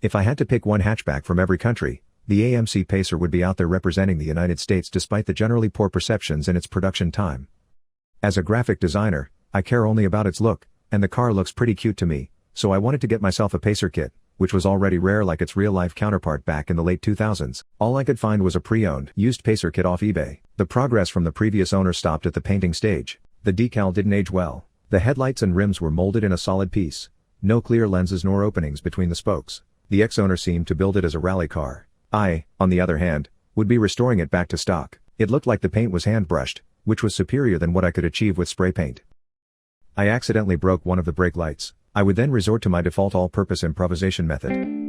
If I had to pick one hatchback from every country, the AMC Pacer would be out there representing the United States despite the generally poor perceptions in its production time. As a graphic designer, I care only about its look, and the car looks pretty cute to me, so I wanted to get myself a Pacer kit, which was already rare like its real-life counterpart back in the late 2000s. All I could find was a pre-owned, used Pacer kit off eBay. The progress from the previous owner stopped at the painting stage. The decal didn't age well. The headlights and rims were molded in a solid piece. No clear lenses nor openings between the spokes. The ex-owner seemed to build it as a rally car. I, on the other hand, would be restoring it back to stock. It looked like the paint was hand-brushed, which was superior than what I could achieve with spray paint. I accidentally broke one of the brake lights. I would then resort to my default all-purpose improvisation method.